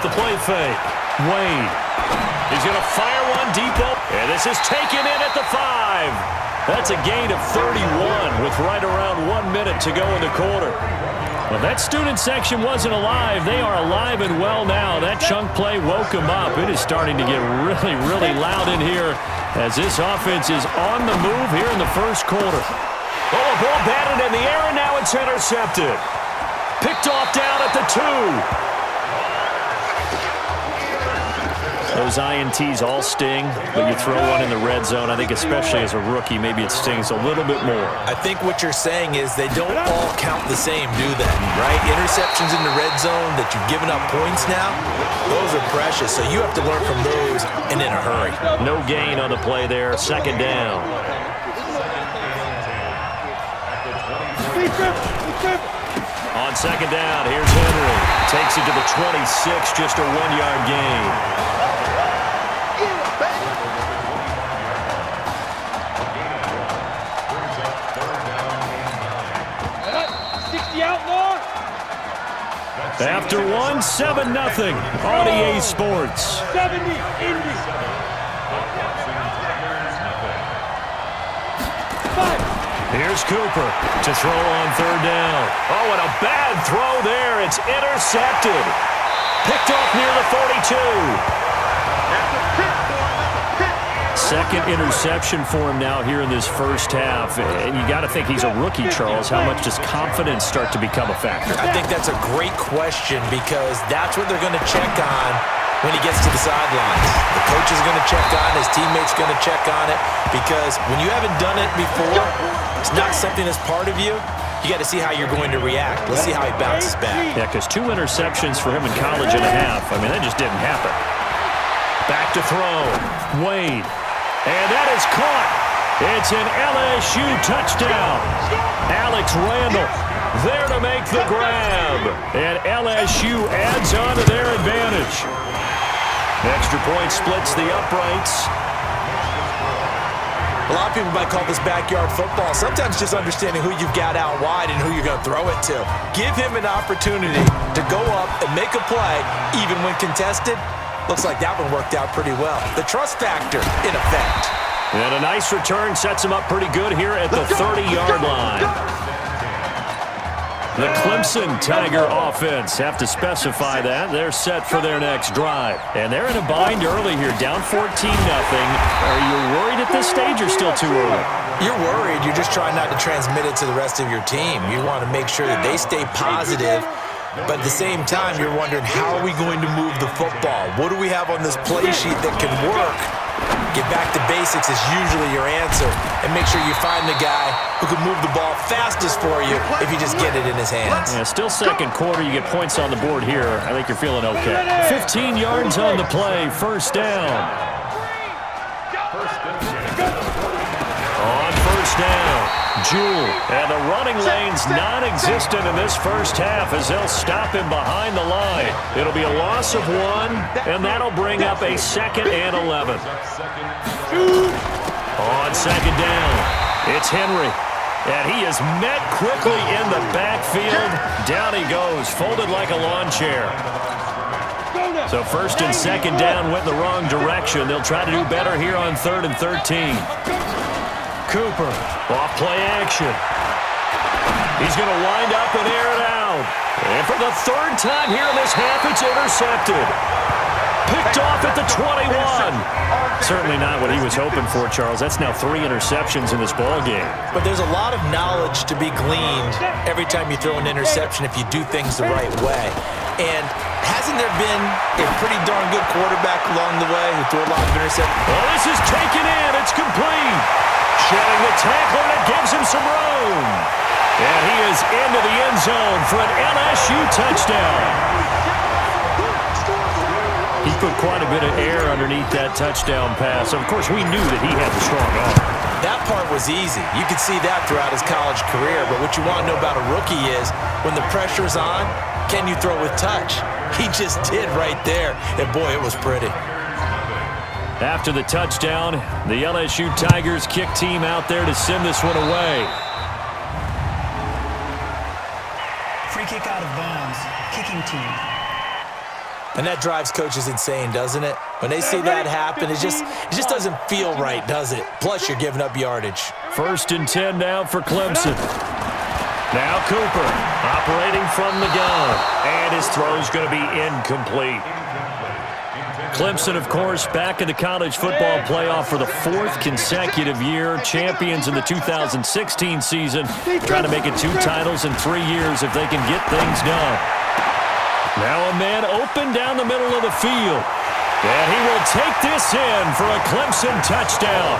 the play fake. Wade. He's going to fire one deep open. And this is taken in at the 5. That's a gain of 31 with right around 1 minute to go in the quarter. Well, that student section wasn't alive. They are alive and well now. That chunk play woke them up. It is starting to get really, really loud in here as this offense is on the move here in the first quarter. Oh, a ball batted in the air, and now it's intercepted. Picked off down at the 2. Those INTs all sting, but you throw one in the red zone. I think especially as a rookie, maybe it stings a little bit more. I think what you're saying is they don't all count the same, do they? Right? Interceptions in the red zone that you've given up points now, those are precious. So you have to learn from those and in a hurry. No gain on the play there. Second down. On second down, here's Henry. Takes it to the 26, just a 1-yard gain. After one, 7-0 on EA Sports. 70 Indy. 5. Here's Cooper to throw on third down. Oh, and a bad throw there. It's intercepted. Picked off near the 42. Second interception for him now here in this first half. And you got to think he's a rookie, Charles. How much does confidence start to become a factor? I think that's a great question because that's what they're going to check on when he gets to the sidelines. The coach is going to check on, his teammates going to check on it because when you haven't done it before, it's not something that's part of you. You got to see how you're going to react. Let's see how he bounces back. Yeah, because 2 interceptions for him in college and a half. I mean, that just didn't happen. Back to throw. Wade. And that is caught. It's an LSU touchdown. Alex Randall there to make the grab. And LSU adds on to their advantage. Extra point splits the uprights. A lot of people might call this backyard football. Sometimes just understanding who you've got out wide and who you're going to throw it to. Give him an opportunity to go up and make a play, even when contested. Looks like that one worked out pretty well. The trust factor in effect. And a nice return sets him up pretty good here at the 30-yard line. The Clemson Tiger offense have to specify that. They're set for their next drive. And they're in a bind early here, down 14-0. Are you worried at this stage or still too early? You're worried. You're just trying not to transmit it to the rest of your team. You want to make sure that they stay positive. But at the same time, you're wondering, how are we going to move the football? What do we have on this play sheet that can work? Get back to basics is usually your answer. And make sure you find the guy who can move the ball fastest for you if you just get it in his hands. Yeah, still second quarter. You get points on the board here. I think you're feeling okay. 15 yards on the play. First down. On first down. Jewell, and the running lane's non-existent in this first half as they'll stop him behind the line. It'll be a loss of 1, and that'll bring up a 2nd and 11. On second down, it's Henry, and he is met quickly in the backfield. Down he goes, folded like a lawn chair. So first and second down went in the wrong direction. They'll try to do better here on 3rd and 13. Cooper, off play action. He's going to wind up and air it out. And for the 3rd time here in this half, it's intercepted. Picked off at the 21. Certainly not what he was hoping for, Charles. That's now 3 interceptions in this ball game. But there's a lot of knowledge to be gleaned every time you throw an interception if you do things the right way. And hasn't there been a pretty darn good quarterback along the way who threw a lot of interceptions? Well, this is taken in. It's complete. Shedding the tackler, and it gives him some room. And he is into the end zone for an LSU touchdown. He put quite a bit of air underneath that touchdown pass. Of course, we knew that he had the strong arm. That part was easy. You could see that throughout his college career. But what you want to know about a rookie is when the pressure's on, can you throw with touch? He just did right there. And, boy, it was pretty. After the touchdown, the LSU Tigers kick team out there to send this one away. Free kick out of bounds. Kicking team. And that drives coaches insane, doesn't it? When they see that happen, it just doesn't feel right, does it? Plus, you're giving up yardage. 1st and 10 now for Clemson. Now Cooper operating from the gun. And his throw's going to be incomplete. Clemson, of course, back in the college football playoff for the 4th consecutive year. Champions in the 2016 season. Trying to make it 2 titles in 3 years if they can get things done. Now a man open down the middle of the field. And he will take this in for a Clemson touchdown.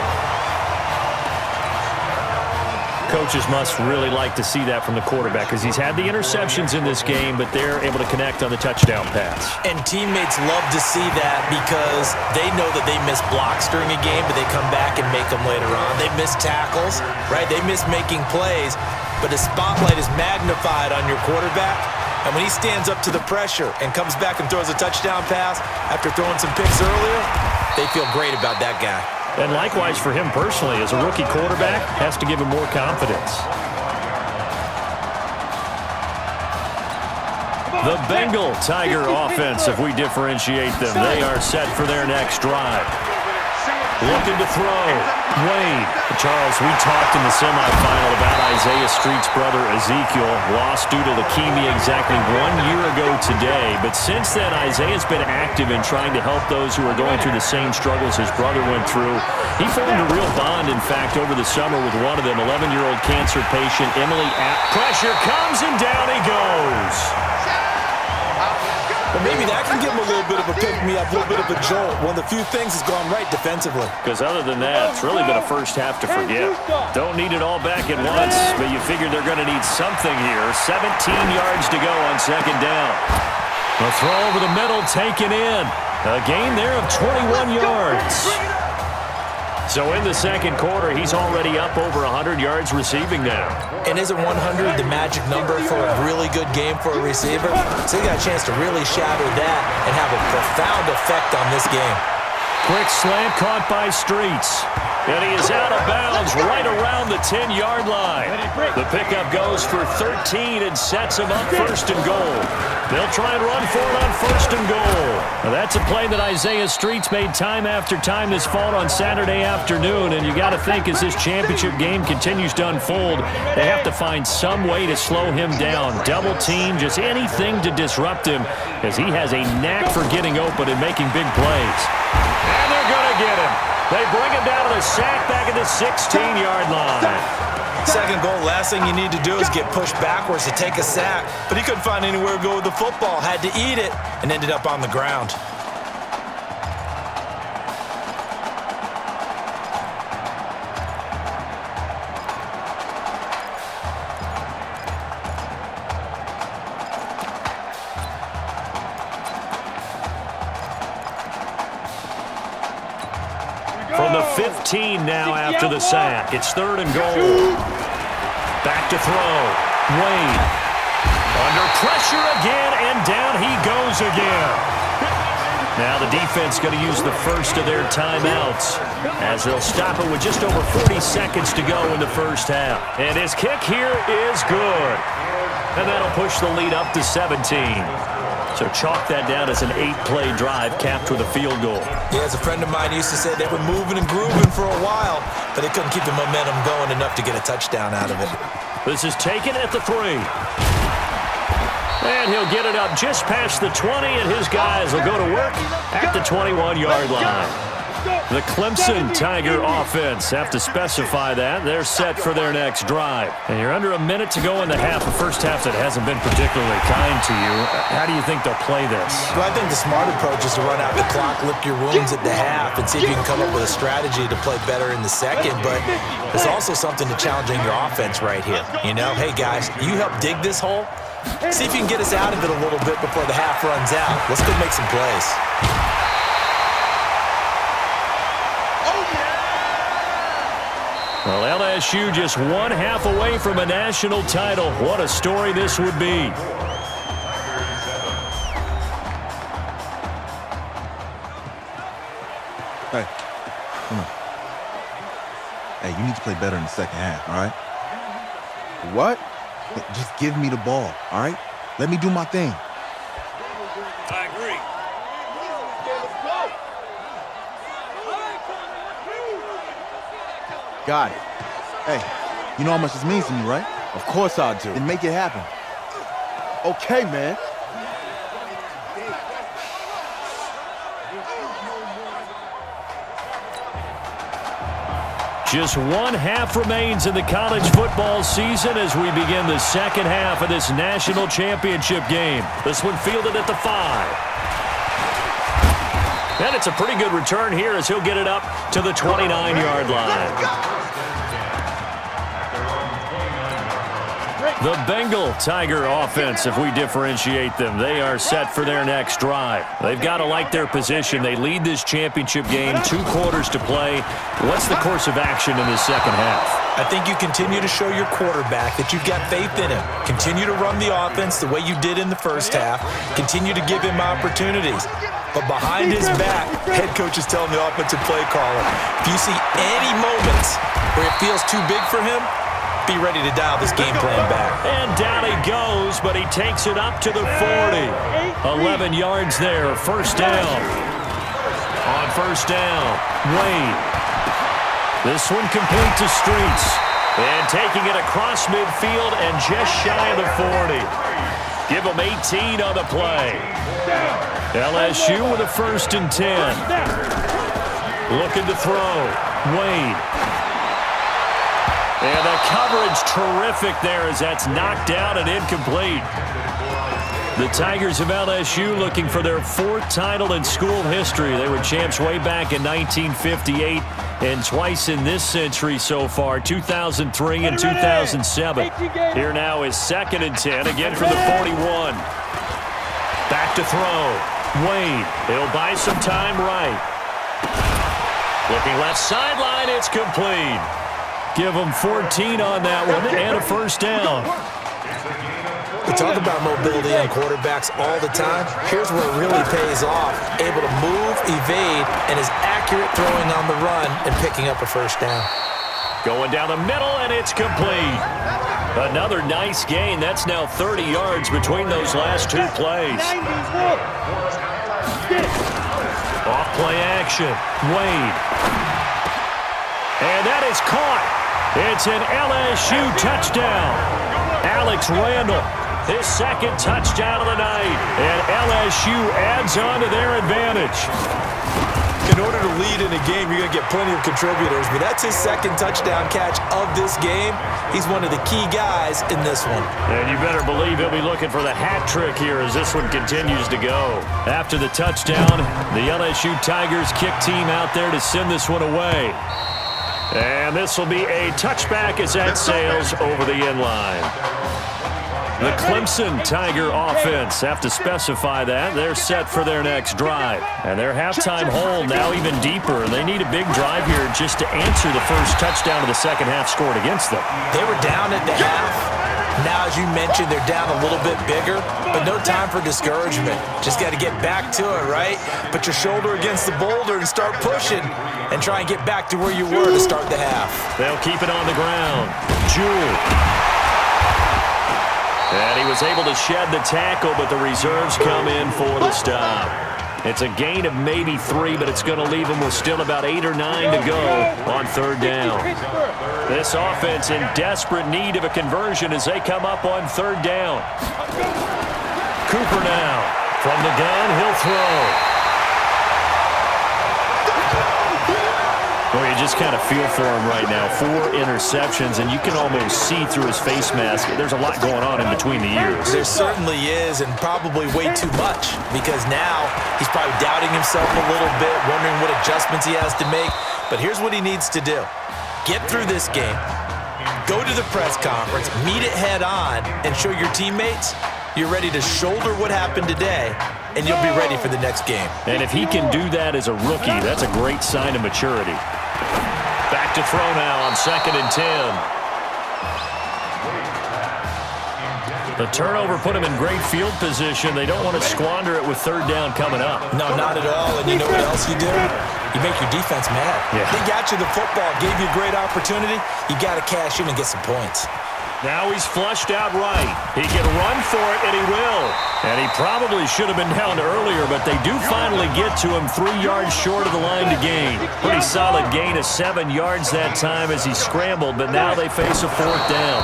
Coaches must really like to see that from the quarterback because he's had the interceptions in this game, but they're able to connect on the touchdown pass. And teammates love to see that because they know that they miss blocks during a game, but they come back and make them later on. They miss tackles, right? They miss making plays, but the spotlight is magnified on your quarterback. And when he stands up to the pressure and comes back and throws a touchdown pass after throwing some picks earlier, they feel great about that guy. And likewise for him personally, as a rookie quarterback, has to give him more confidence. The Bengal Tiger offense, if we differentiate them, they are set for their next drive. Looking to throw. Wade. Charles, we talked in the semifinal about Isaiah Street's brother Ezekiel, lost due to leukemia exactly 1 year ago today. But since then, Isaiah's been active in trying to help those who are going through the same struggles his brother went through. He formed a real bond, in fact, over the summer with one of them, 11-year-old cancer patient Emily. Pressure comes and down he goes. But maybe that can give him a little bit of a pick-me-up, a little bit of a jolt. One of the few things has gone right defensively. Because other than that, it's really been a first half to forget. Don't need it all back at once, but you figure they're going to need something here. 17 yards to go on 2nd down. The throw over the middle taken in. A gain there of 21 yards. So in the 2nd quarter, he's already up over 100 yards receiving now. And isn't 100 the magic number for a really good game for a receiver? So he got a chance to really shatter that and have a profound effect on this game. Quick slant caught by Streets. And he is out of bounds right around the 10-yard line. The pickup goes for 13 and sets him up 1st and goal. They'll try and run for it on 1st and goal. Now that's a play that Isaiah Streets made time after time this fall on Saturday afternoon, and you got to think as this championship game continues to unfold, they have to find some way to slow him down. Double team, just anything to disrupt him, as he has a knack for getting open and making big plays. And they're going to get him. They bring him down to the sack back at the 16-yard line. 2nd goal, last thing you need to do is get pushed backwards to take a sack. But he couldn't find anywhere to go with the football, had to eat it, and ended up on the ground. From the 15 now after the sack. It's 3rd and goal. Back to throw. Wade. Under pressure again, and down he goes again. Now the defense going to use the first of their timeouts as they'll stop it with just over 40 seconds to go in the 1st half. And his kick here is good. And that'll push the lead up to 17. So chalk that down as an 8-play drive capped with a field goal. Yeah, as a friend of mine used to say, they were moving and grooving for a while, but they couldn't keep the momentum going enough to get a touchdown out of it. This is taken at the 3. And he'll get it up just past the 20, and his guys will go to work at the 21-yard line. The Clemson Tiger offense have to specify that. They're set for their next drive. And you're under a minute to go in the half. The first half that hasn't been particularly kind to you. How do you think they'll play this? Well, I think the smart approach is to run out the clock, lick your wounds at the half, and see if you can come up with a strategy to play better in the 2nd. But there's also something to challenging your offense right here. You know, hey, guys, you help dig this hole. See if you can get us out of it a little bit before the half runs out. Let's go make some plays. Well, LSU just 1 half away from a national title. What a story this would be. Hey, come on. Hey, you need to play better in the 2nd half, all right? What? Just give me the ball, all right? Let me do my thing. I agree. Got it. Hey, you know how much this means to me, right? Of course I do. Then make it happen. Okay, man. Just one half remains in the college football season as we begin the second half of this national championship game. This one fielded at the 5. And it's a pretty good return here as he'll get it up to the 29-yard line. The Bengal Tiger offense, if we differentiate them, they are set for their next drive. They've got to like their position. They lead this championship game, 2 quarters to play. What's the course of action in this second half? I think you continue to show your quarterback that you've got faith in him. Continue to run the offense the way you did in the first half. Continue to give him opportunities. But behind his back, head coach is telling the offensive play caller, if you see any moments where it feels too big for him, be ready to dial this game plan back. And down he goes, but he takes it up to the 40. 11 yards there, first down. On first down, Wade. This one complete to Streets. And taking it across midfield and just shy of the 40. Give him 18 on the play. LSU with a 1st and 10. Looking to throw. Wade. And the coverage terrific there as that's knocked down and incomplete. The Tigers of LSU looking for their 4th title in school history. They were champs way back in 1958 and twice in this century so far, 2003 and 2007. Here now is 2nd and 10, again from the 41. Back to throw. Wade, he'll buy some time right. Looking left sideline, it's complete. Give them 14 on that one and a first down. We talk about mobility on quarterbacks all the time. Here's where it really pays off. Able to move, evade, and is accurate throwing on the run and picking up a first down. Going down the middle, and it's complete. Another nice gain. That's now 30 yards between those last 2 plays. Off play action. Wade. And that is caught. It's an LSU touchdown. Alex Randall, his 2nd touchdown of the night. And LSU adds on to their advantage. In order to lead in a game, you're going to get plenty of contributors, but that's his 2nd touchdown catch of this game. He's one of the key guys in this one. And you better believe he'll be looking for the hat trick here as this one continues to go. After the touchdown, the LSU Tigers kick team out there to send this one away. And this will be a touchback as that sails over the end line. The Clemson Tiger offense have to specify that. They're set for their next drive. And their halftime hole now even deeper. And they need a big drive here just to answer the first touchdown of the second half scored against them. They were down at the half. Now, as you mentioned, they're down a little bit bigger, but no time for discouragement. Just got to get back to it, right? Put your shoulder against the boulder and start pushing and try and get back to where you were to start the half. They'll keep it on the ground. Jewell. And he was able to shed the tackle, but the reserves come in for the stop. It's a gain of maybe 3, but it's going to leave them with still about 8 or 9 to go on 3rd down. This offense in desperate need of a conversion as they come up on 3rd down. Cooper now. From the gun, he'll throw. Well, you just kind of feel for him right now. 4 interceptions, and you can almost see through his face mask. There's a lot going on in between the ears. There certainly is, and probably way too much, because now he's probably doubting himself a little bit, wondering what adjustments he has to make. But here's what he needs to do. Get through this game. Go to the press conference, meet it head on, and show your teammates you're ready to shoulder what happened today, and you'll be ready for the next game. And if he can do that as a rookie, that's a great sign of maturity. Back to throw now on 2nd and 10. The turnover put him in great field position. They don't want to squander it with 3rd down coming up. No, not at all. And you know what else you do? You make your defense mad. Yeah. They got you the football, gave you a great opportunity. You got to cash in and get some points. Now he's flushed out right. He can run for it, and he will. And he probably should have been down earlier, but they do finally get to him 3 yards short of the line to gain. Pretty solid gain of 7 yards that time as he scrambled, but now they face a 4th down.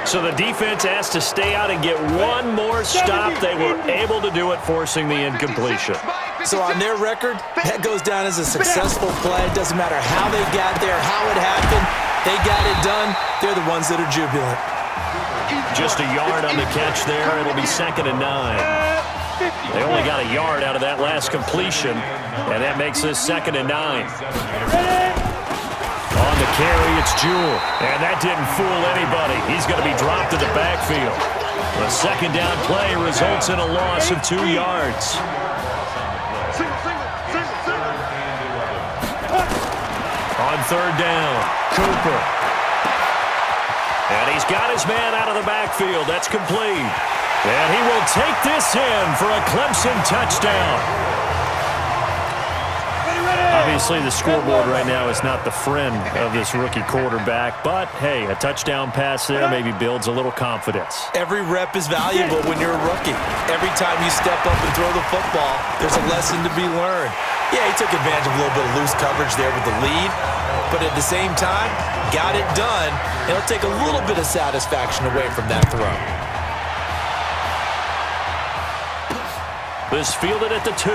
So the defense has to stay out and get one more stop. They were able to do it, forcing the incompletion. So on their record, that goes down as a successful play. It doesn't matter how they got there, how it happened. They got it done. They're the ones that are jubilant. Just a yard on the catch there. It'll be 2nd and 9. They only got a yard out of that last completion, and that makes this 2nd and 9. On the carry, it's Jewell, and that didn't fool anybody. He's going to be dropped to the backfield. The 2nd down play results in a loss of 2 yards. On 3rd down, Cooper. And he's got his man out of the backfield. That's complete. And he will take this in for a Clemson touchdown. Obviously, the scoreboard right now is not the friend of this rookie quarterback, but, hey, a touchdown pass there maybe builds a little confidence. Every rep is valuable when you're a rookie. Every time you step up and throw the football, there's a lesson to be learned. Yeah, he took advantage of a little bit of loose coverage there with the lead, but at the same time, got it done. It'll take a little bit of satisfaction away from that throw. This fielded at the 2.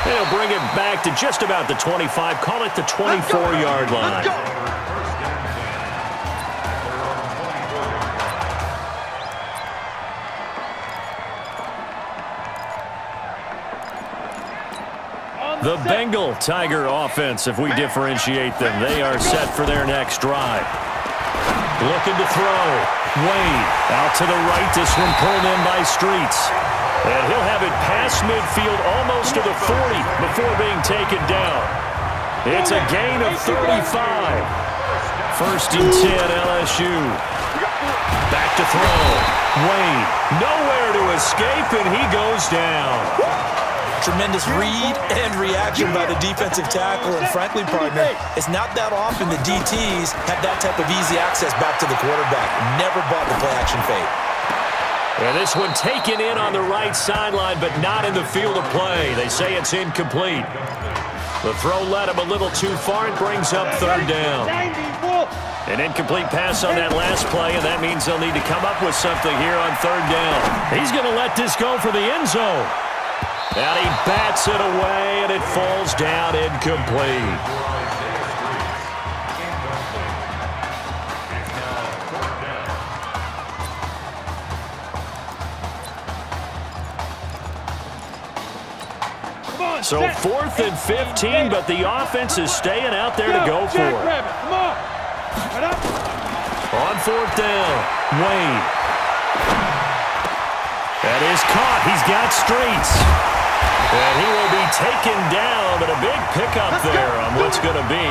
They'll bring it back to just about the 25, call it the 24-yard line. The Bengal Tiger offense, if we differentiate them, they are set for their next drive. Looking to throw. Wade out to the right. This one pulled in by Streets. And he'll have it past midfield almost to the 40 before being taken down. It's a gain of 35. 1st and 10, LSU. Back to throw. Wade nowhere to escape, and he goes down. Tremendous read and reaction by the defensive tackle. And frankly, partner, it's not that often the DTs have that type of easy access back to the quarterback. Never bought the play-action fade. And this one taken in on the right sideline, but not in the field of play. They say it's incomplete. The throw led him a little too far and brings up 3rd down. An incomplete pass on that last play, and that means they'll need to come up with something here on 3rd down. He's going to let this go for the end zone. And he bats it away, and it falls down incomplete. So 4th and 15, but the offense is staying out there to go for it. On 4th down, Wade. That is caught. He's got Streets. And he will be taken down, but a big pickup there on what's going to be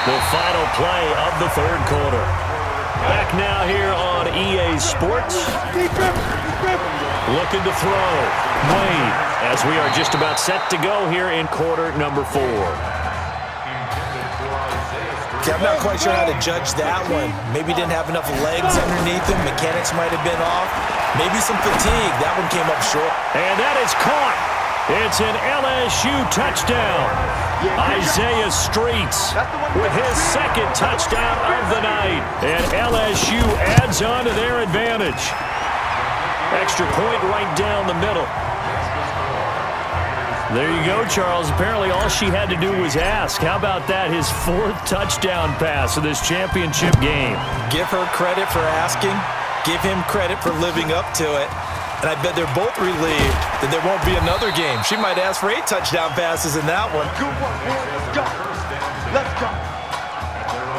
the final play of the 3rd quarter. Back now here on EA Sports. Looking to throw. Wade, as we are just about set to go here in quarter number 4. Okay, I'm not quite sure how to judge that one. Maybe didn't have enough legs underneath him. Mechanics might have been off. Maybe some fatigue. That one came up short. And that is caught. It's an LSU touchdown. Isaiah Streets with his 2nd touchdown of the night. And LSU adds on to their advantage. Extra point right down the middle. There you go, Charles. Apparently all she had to do was ask. How about that? His 4th touchdown pass of this championship game. Give her credit for asking. Give him credit for living up to it. And I bet they're both relieved that there won't be another game. She might ask for 8 touchdown passes in that one. Let's go.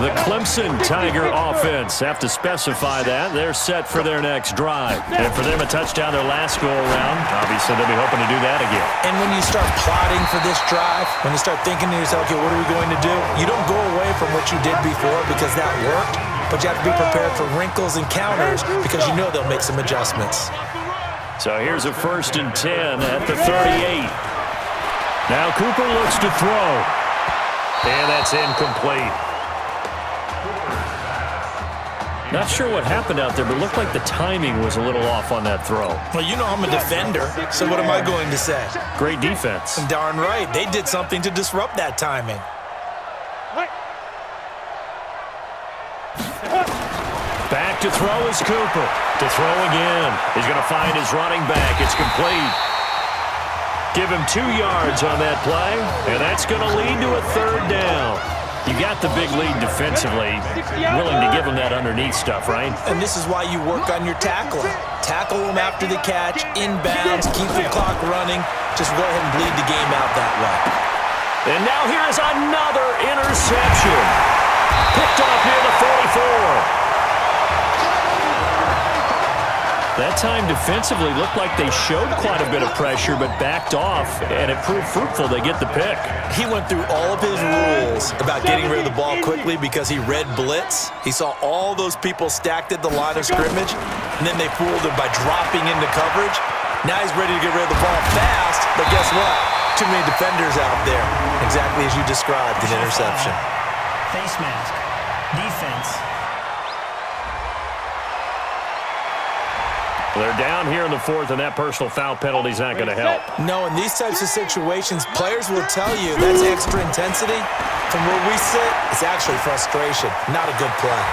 The Clemson Tiger offense have to specify that. They're set for their next drive. And for them, a touchdown their last go-around. Obviously, they'll be hoping to do that again. And when you start plotting for this drive, when you start thinking to yourself, okay, what are we going to do? You don't go away from what you did before because that worked. But you have to be prepared for wrinkles and counters because you know they'll make some adjustments. So here's a 1st and 10 at the 38. Now Cooper looks to throw. And that's incomplete. Not sure what happened out there, but it looked like the timing was a little off on that throw. Well, you know I'm a defender, so what am I going to say? Great defense. Darn right. They did something to disrupt that timing. Back to throw is Cooper. To throw again. He's going to find his running back. It's complete. Give him 2 yards on that play, and that's going to lead to a 3rd down. You got the big lead defensively, willing to give him that underneath stuff, right? And this is why you work on your tackling. Tackle them after the catch, inbounds, keep the clock running. Just go ahead and bleed the game out that way. And now here is another interception. Picked off near the 44. That time defensively looked like they showed quite a bit of pressure but backed off, and it proved fruitful. They get the pick. He went through all of his rules about getting rid of the ball quickly because he read blitz. He saw all those people stacked at the line of scrimmage, and then they fooled him by dropping into coverage. Now he's ready to get rid of the ball fast, but guess what? Too many defenders out there. Exactly as you described, an interception. Face mask. Defense. They're down here in the 4th, and that personal foul penalty is not going to help. No, in these types of situations, players will tell you that's extra intensity. From where we sit, it's actually frustration. Not a good play.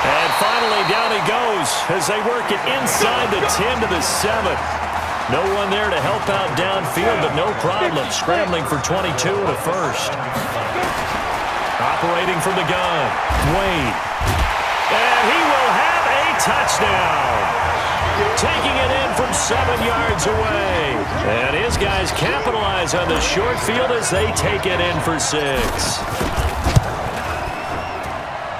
And finally, down he goes as they work it inside the 10 to the 7. No one there to help out downfield, but no problem. Scrambling for 22 and a 1st. Operating from the gun, Wade. And he will have a touchdown. Taking it in from 7 yards away. And his guys capitalize on the short field as they take it in for 6.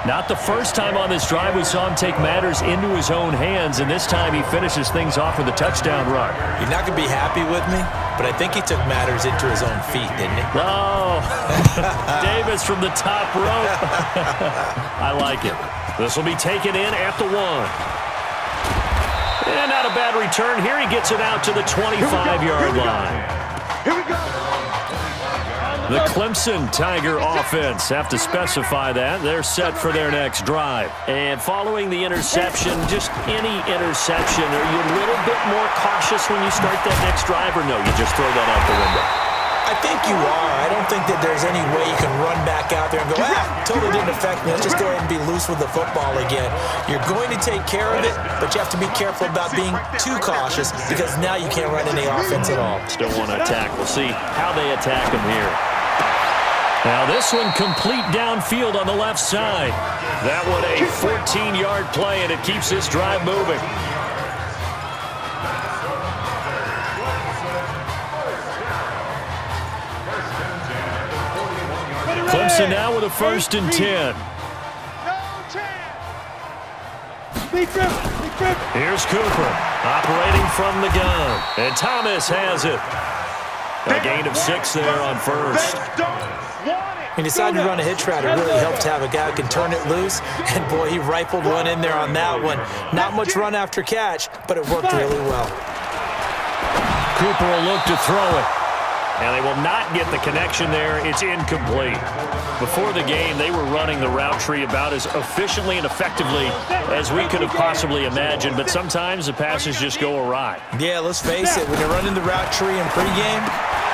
Not the first time on this drive we saw him take matters into his own hands, and this time he finishes things off with a touchdown run. You're not going to be happy with me, but I think he took matters into his own feet, didn't he? Oh, Davis from the top rope. I like it. This will be taken in at the 1. And not a bad return here. He gets it out to the 25-yard line. Here we go. The Clemson Tiger offense, have to specify that. They're set for their next drive. And following the interception, just any interception, are you a little bit more cautious when you start that next drive, or no, you just throw that out the window? I think you are. I don't think that there's any way you can run back out there and go, totally didn't affect me. Let's just go ahead and be loose with the football again. You're going to take care of it, but you have to be careful about being too cautious because now you can't run any offense at all. Still want to attack. We'll see how they attack him here. Now this one complete downfield on the left side. That one a 14-yard play, and it keeps this drive moving. Clemson now with a 1st and 10. Here's Cooper operating from the gun, and Thomas has it. A gain of 6 there on 1st. He decided to run a hitch route. It really helped to have a guy who can turn it loose. And, boy, he rifled one in there on that one. Not much run after catch, but it worked really well. Cooper will look to throw it. And they will not get the connection there. It's incomplete. Before the game, they were running the route tree about as efficiently and effectively as we could have possibly imagined. But sometimes the passes just go awry. Yeah, let's face it. When you're running the route tree in pregame,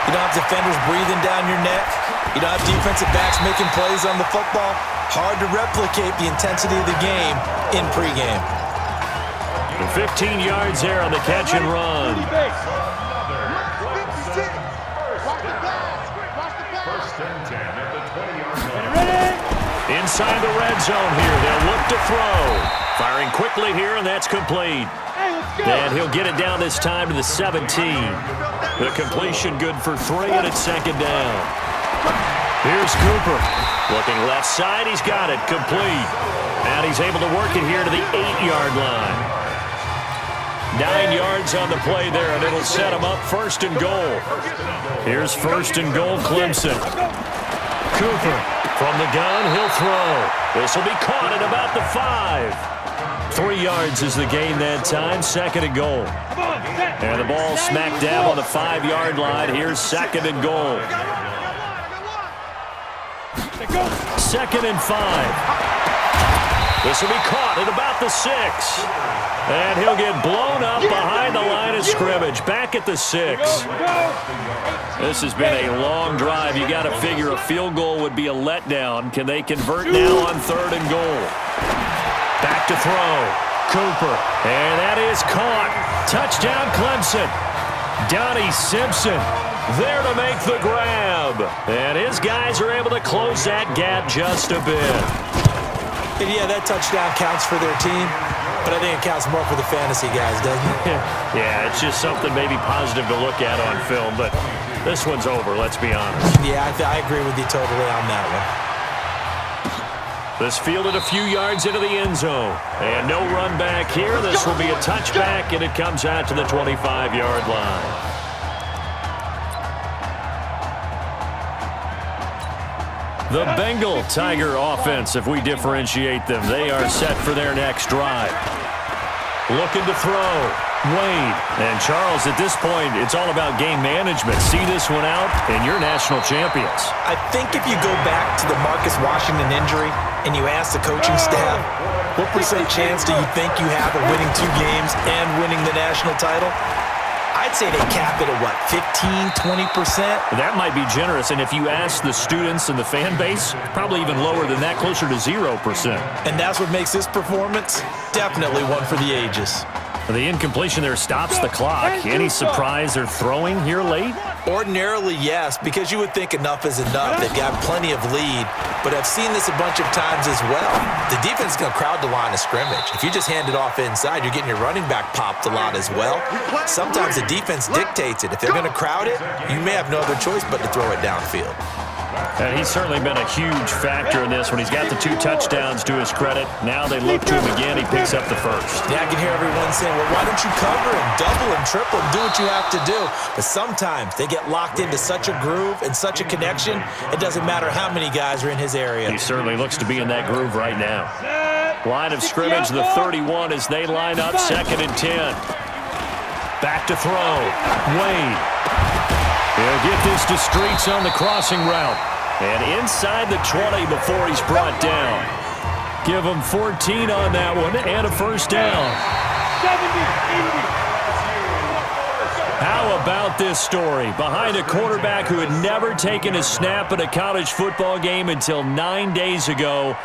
you don't have defenders breathing down your neck. You don't have defensive backs making plays on the football. Hard to replicate the intensity of the game in pregame. 15 yards there on the catch and run. Inside the red zone here. They'll look to throw. Firing quickly here, and that's complete. And he'll get it down this time to the 17. The completion good for 3, and it's 2nd down. Here's Cooper. Looking left side. He's got it. Complete. And he's able to work it here to the 8-yard line. 9 yards on the play there, and it'll set him up 1st and goal. Here's 1st and goal, Clemson. Cooper from the gun, he'll throw. This will be caught at about the 5. 3 yards is the gain that time, 2nd and goal. And the ball smack dab on the 5-yard line. Here's 2nd and goal. 2nd and 5. This will be caught at about the 6. And he'll get blown up behind the line of scrimmage, back at the 6. This has been a long drive. You got to figure a field goal would be a letdown. Can they convert now on 3rd and goal? Back to throw. Cooper. And that is caught. Touchdown, Clemson. Donnie Simpson there to make the grab. And his guys are able to close that gap just a bit. And yeah, that touchdown counts for their team, but I think it counts more for the fantasy guys, doesn't it? Yeah, it's just something maybe positive to look at on film, but this one's over, let's be honest. Yeah, I agree with you totally on that one. This fielded a few yards into the end zone. And no run back here. This will be a touchback, and it comes out to the 25-yard line. The Bengal Tiger offense, if we differentiate them, they are set for their next drive. Looking to throw. Wade. And Charles, at this point, it's all about game management. See this one out, and you're national champions. I think if you go back to the Marcus Washington injury and you ask the coaching staff, what percent chance do you think you have of winning 2 games and winning the national title? I'd say they cap it at, what, 15, 20%? That might be generous, and if you ask the students and the fan base, probably even lower than that, closer to 0%. And that's what makes this performance definitely one for the ages. The incompletion there stops the clock. Any surprise they're throwing here late? Ordinarily, yes, because you would think enough is enough. They've got plenty of lead, but I've seen this a bunch of times as well. The defense is going to crowd the line of scrimmage. If you just hand it off inside, you're getting your running back popped a lot as well. Sometimes the defense dictates it. If they're going to crowd it, you may have no other choice but to throw it downfield. And he's certainly been a huge factor in this when he's got the 2 touchdowns to his credit. Now they look to him again. He picks up the first. Yeah, I can hear everyone saying, well, why don't you cover and double and triple and do what you have to do? But sometimes they get locked into such a groove and such a connection, it doesn't matter how many guys are in his area. He certainly looks to be in that groove right now. Line of scrimmage, the 31 as they line up, 2nd and 10. Back to throw. Wade. He'll get this to Streets on the crossing route. And inside the 20 before he's brought down. Give him 14 on that one and a first down. 70-80. How about this story? Behind a quarterback who had never taken a snap at a college football game until 9 days ago,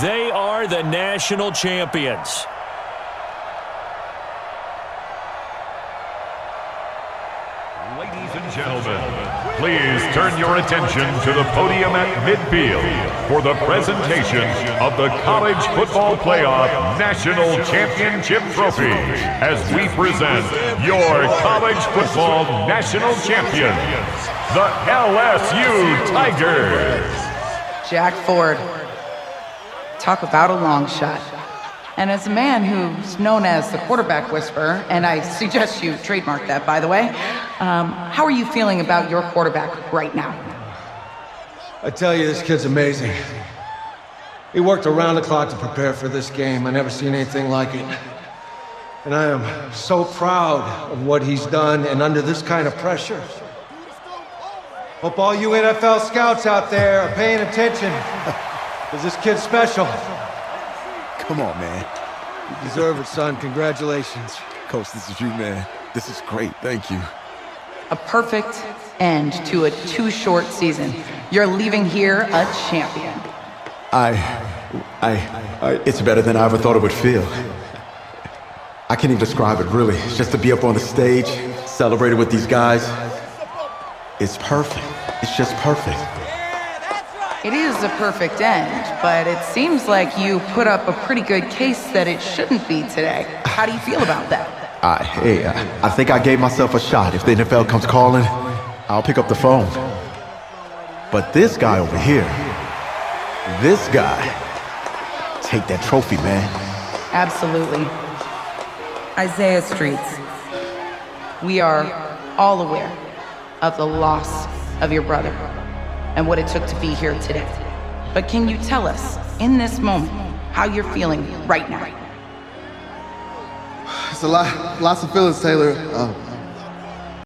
they are the national champions. Ladies and gentlemen, please turn your attention to the podium at midfield for the presentation of the College Football Playoff National Championship Trophy as we present your college football national champions, the LSU Tigers. Jack Ford. Talk about a long shot. And as a man who's known as the quarterback whisperer, and I suggest you trademark that, by the way, how are you feeling about your quarterback right now? I tell you, this kid's amazing. He worked around the clock to prepare for this game. I never seen anything like it. And I am so proud of what he's done and under this kind of pressure. Hope all you NFL scouts out there are paying attention, because this kid's special. Come on, man. You deserve it, son. Congratulations. Coach, this is you, man. This is great. Thank you. A perfect end to a too short season. You're leaving here a champion. It's better than I ever thought it would feel. I can't even describe it, really. Just to be up on the stage, celebrating with these guys. It's perfect. It's just perfect. It is a perfect end, but it seems like you put up a pretty good case that it shouldn't be today. How do you feel about that? I think I gave myself a shot. If the NFL comes calling, I'll pick up the phone. But this guy over here, this guy, take that trophy, man. Absolutely. Isaiah Streets, we are all aware of the loss of your brother and what it took to be here today. But can you tell us, in this moment, how you're feeling right now? It's lots of feelings, Taylor.